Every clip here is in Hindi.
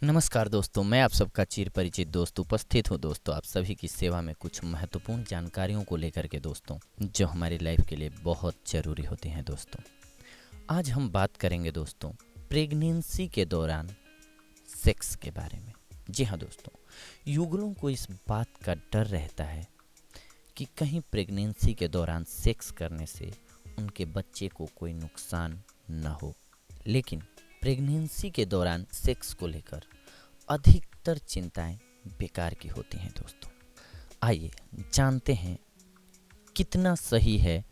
नमस्कार दोस्तों, मैं आप सबका चिर परिचित दोस्त उपस्थित हूँ दोस्तों आप सभी की सेवा में कुछ महत्वपूर्ण जानकारियों को लेकर के दोस्तों, जो हमारी लाइफ के लिए बहुत ज़रूरी होती हैं दोस्तों। आज हम बात करेंगे दोस्तों प्रेगनेंसी के दौरान सेक्स के बारे में। जी हाँ दोस्तों, युगलों को इस बात का डर रहता है कि कहीं प्रेगनेंसी के दौरान सेक्स करने से उनके बच्चे को कोई नुकसान न हो, लेकिन प्रेगनेंसी के दौरान सेक्स को लेकर अधिकतर चिंताएं बेकार की होती हैं दोस्तों। आइए जानते हैं कितना सही है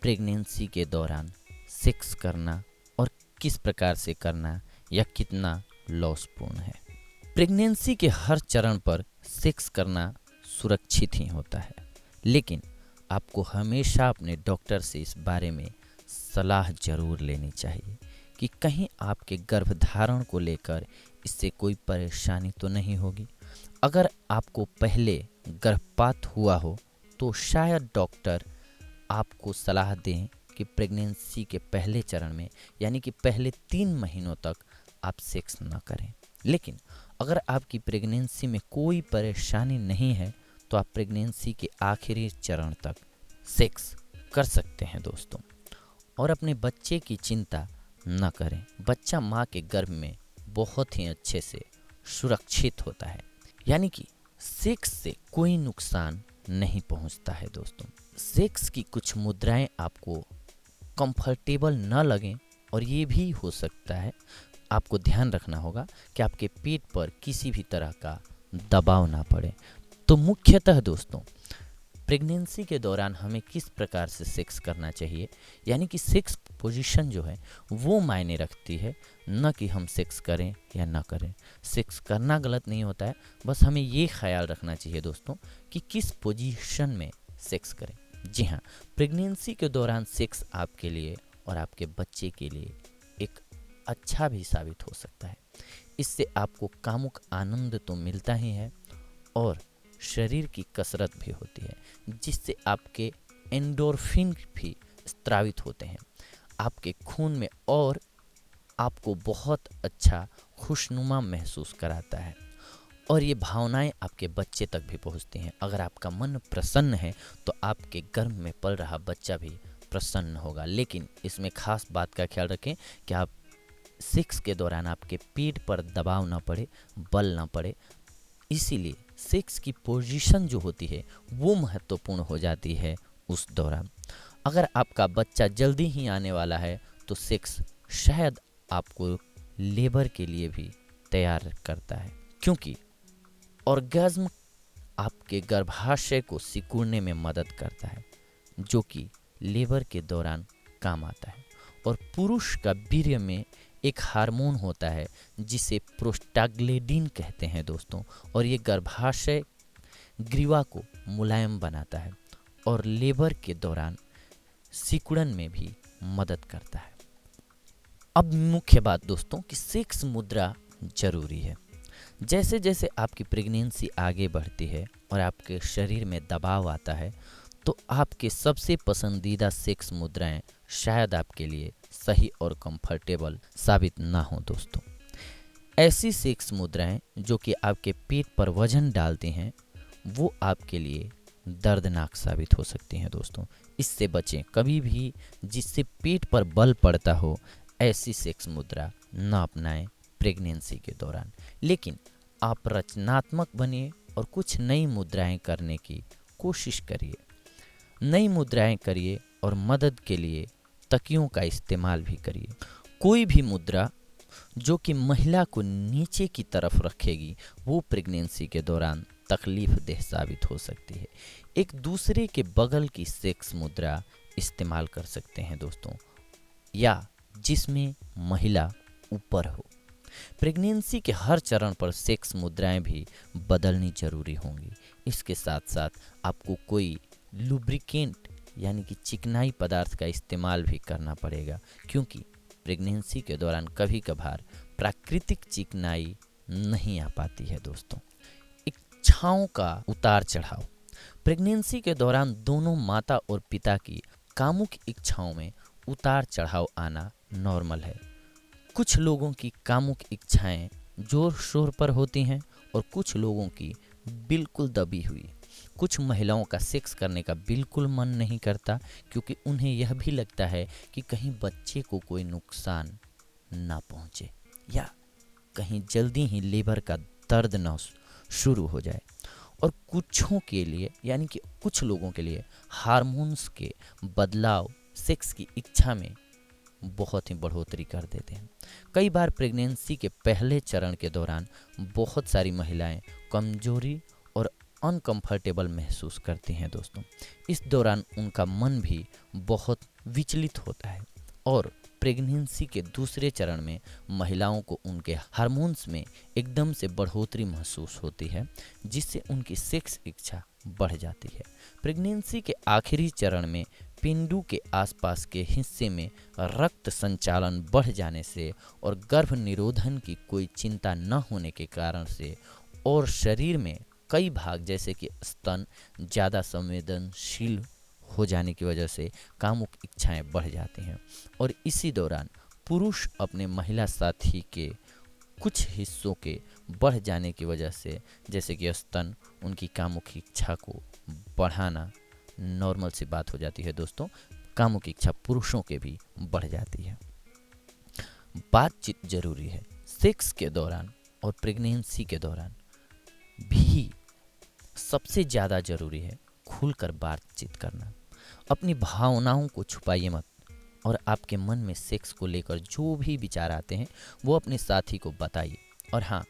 प्रेगनेंसी के दौरान सेक्स करना और किस प्रकार से करना या कितना लॉसपूर्ण है। प्रेगनेंसी के हर चरण पर सेक्स करना सुरक्षित ही होता है, लेकिन आपको हमेशा अपने डॉक्टर से इस बारे में सलाह जरूर लेनी चाहिए कि कहीं आपके गर्भधारण को लेकर इससे कोई परेशानी तो नहीं होगी। अगर आपको पहले गर्भपात हुआ हो तो शायद डॉक्टर आपको सलाह दें कि प्रेगनेंसी के पहले चरण में यानी कि पहले 3 महीनों तक आप सेक्स न करें। लेकिन अगर आपकी प्रेगनेंसी में कोई परेशानी नहीं है तो आप प्रेगनेंसी के आखिरी चरण तक सेक्स कर सकते हैं दोस्तों। और अपने बच्चे की चिंता न करें, बच्चा माँ के गर्भ में बहुत ही अच्छे से सुरक्षित होता है, यानी कि सेक्स से कोई नुकसान नहीं पहुंचता है दोस्तों। सेक्स की कुछ मुद्राएं आपको कंफर्टेबल न लगें और ये भी हो सकता है, आपको ध्यान रखना होगा कि आपके पेट पर किसी भी तरह का दबाव ना पड़े। तो मुख्यतः दोस्तों प्रेगनेंसी के दौरान हमें किस प्रकार से सेक्स करना चाहिए, यानी कि सेक्स पोजीशन जो है वो मायने रखती है, न कि हम सेक्स करें या ना करें। सेक्स करना गलत नहीं होता है, बस हमें ये ख्याल रखना चाहिए दोस्तों कि किस पोजीशन में सेक्स करें। जी हाँ, प्रेगनेंसी के दौरान सेक्स आपके लिए और आपके बच्चे के लिए एक अच्छा भी साबित हो सकता है। इससे आपको कामुक आनंद तो मिलता ही है और शरीर की कसरत भी होती है, जिससे आपके एंडोर्फिन भी स्रावित होते हैं आपके खून में और आपको बहुत अच्छा खुशनुमा महसूस कराता है और ये भावनाएं आपके बच्चे तक भी पहुंचती हैं। अगर आपका मन प्रसन्न है तो आपके गर्भ में पल रहा बच्चा भी प्रसन्न होगा। लेकिन इसमें खास बात का ख्याल रखें कि आप सेक्स के दौरान आपके पेट पर दबाव ना पड़े, बल ना पड़े। इसीलिए सेक्स की पोजीशन जो होती है वो महत्वपूर्ण हो जाती है उस दौरान। अगर आपका बच्चा जल्दी ही आने वाला है तो सेक्स शायद आपको लेबर के लिए भी तैयार करता है, क्योंकि ऑर्गेज्म आपके गर्भाशय को सिकुड़ने में मदद करता है, जो कि लेबर के दौरान काम आता है। और पुरुष का वीर्य में एक हार्मोन होता है जिसे प्रोस्टाग्लैंडिन कहते हैं दोस्तों, और ये गर्भाशय ग्रीवा को मुलायम बनाता है और लेबर के दौरान सिकुड़न में भी मदद करता है। अब मुख्य बात दोस्तों कि सेक्स मुद्रा जरूरी है। जैसे जैसे आपकी प्रेगनेंसी आगे बढ़ती है और आपके शरीर में दबाव आता है तो आपके सबसे पसंदीदा सेक्स मुद्राएं शायद आपके लिए सही और कंफर्टेबल साबित ना हो दोस्तों। ऐसी सेक्स मुद्राएं जो कि आपके पेट पर वजन डालती हैं वो आपके लिए दर्दनाक साबित हो सकती हैं दोस्तों। इससे बचें, कभी भी जिससे पेट पर बल पड़ता हो ऐसी सेक्स मुद्रा न अपनाएं प्रेगनेंसी के दौरान। लेकिन आप रचनात्मक बनिए और कुछ नई मुद्राएं करने की कोशिश करिए। नई मुद्राएं करिए और मदद के लिए तकियों का इस्तेमाल भी करिए। कोई भी मुद्रा जो कि महिला को नीचे की तरफ रखेगी वो प्रेगनेंसी के दौरान तकलीफ देह साबित हो सकती है। एक दूसरे के बगल की सेक्स मुद्रा इस्तेमाल कर सकते हैं दोस्तों, या जिसमें महिला ऊपर हो। प्रेगनेंसी के हर चरण पर सेक्स मुद्राएं भी बदलनी जरूरी होंगी। इसके साथ साथ आपको कोई लुब्रिकेंट यानी कि चिकनाई पदार्थ का इस्तेमाल भी करना पड़ेगा, क्योंकि प्रेगनेंसी के दौरान कभी कभार प्राकृतिक चिकनाई नहीं आ पाती है दोस्तों। इच्छाओं का उतार चढ़ाव। प्रेगनेंसी के दौरान दोनों माता और पिता की कामुक इच्छाओं में उतार चढ़ाव आना नॉर्मल है। कुछ लोगों की कामुक इच्छाएं जोर शोर पर होती हैं और कुछ लोगों की बिल्कुल दबी हुई। कुछ महिलाओं का सेक्स करने का बिल्कुल मन नहीं करता क्योंकि उन्हें यह भी लगता है कि कहीं बच्चे को कोई नुकसान ना पहुंचे या कहीं जल्दी ही लेबर का दर्द न शुरू हो जाए। और कुछों के लिए यानी कि कुछ लोगों के लिए हार्मोन्स के बदलाव सेक्स की इच्छा में बहुत ही बढ़ोतरी कर देते हैं। कई बार प्रेगनेंसी के पहले चरण के दौरान बहुत सारी महिलाएं कमजोरी और अनकंफर्टेबल महसूस करती हैं दोस्तों। इस दौरान उनका मन भी बहुत विचलित होता है और प्रेगनेंसी के दूसरे चरण में महिलाओं को उनके हार्मोन्स में एकदम से बढ़ोतरी महसूस होती है, जिससे उनकी सेक्स इच्छा बढ़ जाती है। प्रेगनेंसी के आखिरी चरण में पिंडू के आसपास के हिस्से में रक्त संचालन बढ़ जाने से और गर्भ निरोधन की कोई चिंता न होने के कारण से और शरीर में कई भाग जैसे कि स्तन ज़्यादा संवेदनशील हो जाने की वजह से कामुक इच्छाएं बढ़ जाती हैं। और इसी दौरान पुरुष अपने महिला साथी के कुछ हिस्सों के बढ़ जाने की वजह से जैसे कि स्तन उनकी कामुक इच्छा को बढ़ाना नॉर्मल सी बात हो जाती है दोस्तों। कामुक इच्छा पुरुषों के भी बढ़ जाती है। बातचीत जरूरी है। सेक्स के दौरान और प्रेगनेंसी के दौरान भी सबसे ज़्यादा जरूरी है खुलकर बातचीत करना। अपनी भावनाओं को छुपाइए मत और आपके मन में सेक्स को लेकर जो भी विचार आते हैं वो अपने साथी को बताइए। और हाँ,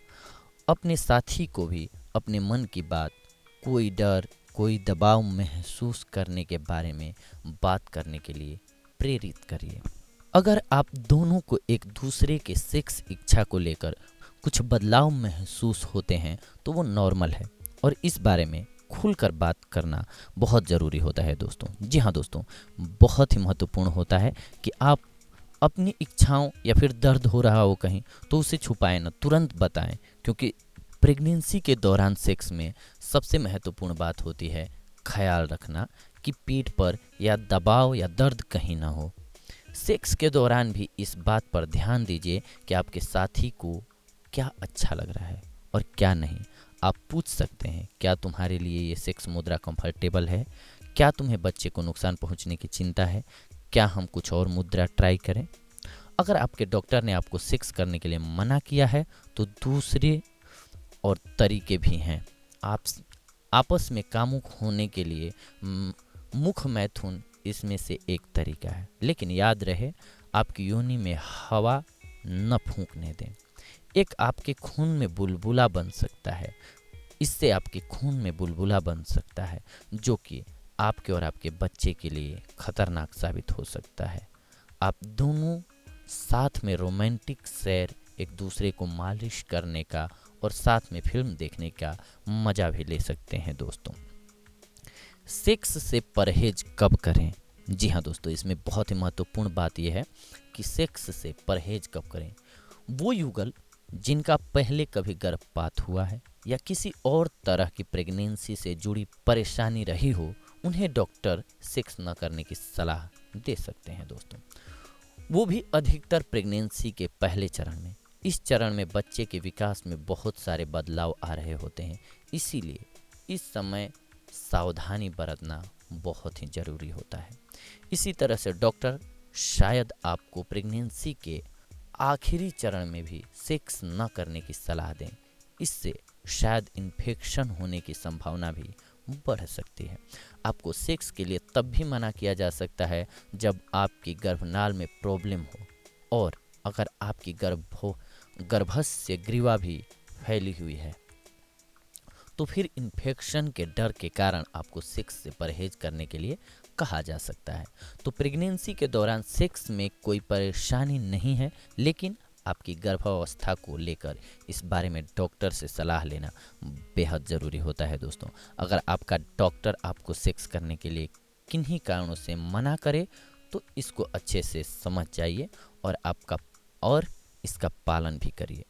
अपने साथी को भी अपने मन की बात, कोई डर, कोई दबाव महसूस करने के बारे में बात करने के लिए प्रेरित करिए। अगर आप दोनों को एक दूसरे के सेक्स इच्छा को लेकर कुछ बदलाव महसूस होते हैं तो वो नॉर्मल है और इस बारे में खुलकर बात करना बहुत ज़रूरी होता है दोस्तों। जी हाँ दोस्तों, बहुत ही महत्वपूर्ण होता है कि आप अपनी इच्छाओं या फिर दर्द हो रहा हो कहीं तो उसे छुपाएं ना, तुरंत बताएं। क्योंकि प्रेगनेंसी के दौरान सेक्स में सबसे महत्वपूर्ण बात होती है ख्याल रखना कि पीठ पर या दबाव या दर्द कहीं ना हो। सेक्स के दौरान भी इस बात पर ध्यान दीजिए कि आपके साथी को क्या अच्छा लग रहा है और क्या नहीं। आप पूछ सकते हैं, क्या तुम्हारे लिए ये सेक्स मुद्रा कंफर्टेबल है? क्या तुम्हें बच्चे को नुकसान पहुंचने की चिंता है? क्या हम कुछ और मुद्रा ट्राई करें? अगर आपके डॉक्टर ने आपको सेक्स करने के लिए मना किया है तो दूसरे और तरीके भी हैं। आप आपस में कामुक होने के लिए मुख मैथुन इसमें से एक तरीका है, लेकिन याद रहे आपकी योनि में हवा न फूंकने दें। एक आपके खून में बुलबुला बन सकता है, इससे आपके खून में बुलबुला बन सकता है जो कि आपके और आपके बच्चे के लिए खतरनाक साबित हो सकता है। आप दोनों साथ में रोमांटिक सैर, एक दूसरे को मालिश करने का और साथ में फिल्म देखने का मजा भी ले सकते हैं दोस्तों। सेक्स से परहेज कब करें? जी हाँ दोस्तों, इसमें बहुत ही महत्वपूर्ण बात यह है कि सेक्स से परहेज कब करें। वो युगल जिनका पहले कभी गर्भपात हुआ है या किसी और तरह की प्रेगनेंसी से जुड़ी परेशानी रही हो, उन्हें डॉक्टर सेक्स न करने की सलाह दे सकते हैं दोस्तों। वो भी अधिकतर प्रेगनेंसी के पहले चरण में। इस चरण में बच्चे के विकास में बहुत सारे बदलाव आ रहे होते हैं, इसीलिए इस समय सावधानी बरतना बहुत ही ज़रूरी होता है। इसी तरह से डॉक्टर शायद आपको प्रेगनेंसी के आखिरी चरण में भी सेक्स न करने की सलाह दें। इससे शायद इन्फेक्शन होने की संभावना भी बढ़ सकती है। आपको सेक्स के लिए तब भी मना किया जा सकता है जब आपकी गर्भनाल में प्रॉब्लम हो और अगर आपकी गर्भस्य ग्रीवा भी फैली हुई है तो फिर इन्फेक्शन के डर के कारण आपको सेक्स से परहेज करने के लिए कहा जा सकता है। तो प्रेगनेंसी के दौरान सेक्स में कोई परेशानी नहीं है, लेकिन आपकी गर्भावस्था को लेकर इस बारे में डॉक्टर से सलाह लेना बेहद ज़रूरी होता है दोस्तों। अगर आपका डॉक्टर आपको सेक्स करने के लिए किन्हीं कारणों से मना करे तो इसको अच्छे से समझ जाइए और इसका पालन भी करिए।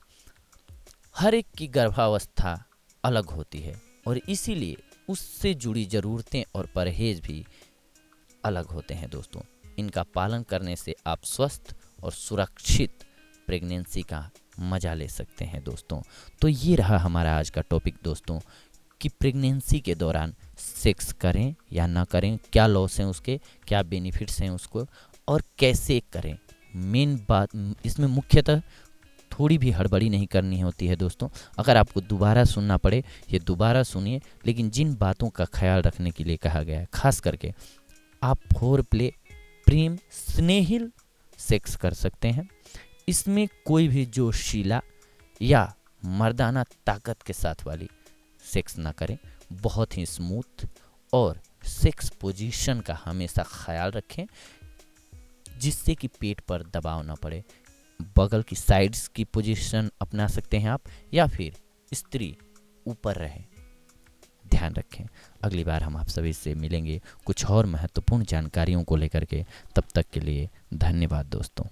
हर एक की गर्भावस्था अलग होती है और इसीलिए उससे जुड़ी ज़रूरतें और परहेज भी अलग होते हैं दोस्तों। इनका पालन करने से आप स्वस्थ और सुरक्षित प्रेगनेंसी का मज़ा ले सकते हैं दोस्तों। तो ये रहा हमारा आज का टॉपिक दोस्तों, कि प्रेगनेंसी के दौरान सेक्स करें या ना करें, क्या लॉस हैं उसके, क्या बेनिफिट्स हैं उसको, और कैसे करें। मेन बात इसमें मुख्यतः थोड़ी भी हड़बड़ी नहीं करनी होती है दोस्तों। अगर आपको दोबारा सुनना पड़े, ये दोबारा सुनिए, लेकिन जिन बातों का ख्याल रखने के लिए कहा गया है, खास करके आप फोर प्ले, प्रेम, स्नेहिल सेक्स कर सकते हैं। इसमें कोई भी जोशीला या मर्दाना ताकत के साथ वाली सेक्स ना करें। बहुत ही स्मूथ और सेक्स पोजीशन का हमेशा ख्याल रखें, जिससे कि पेट पर दबाव ना पड़े। बगल की साइड्स की पोजीशन अपना सकते हैं आप, या फिर स्त्री ऊपर रहे। ध्यान रखें। अगली बार हम आप सभी से मिलेंगे कुछ और महत्वपूर्ण जानकारियों को लेकर के। तब तक के लिए धन्यवाद दोस्तों।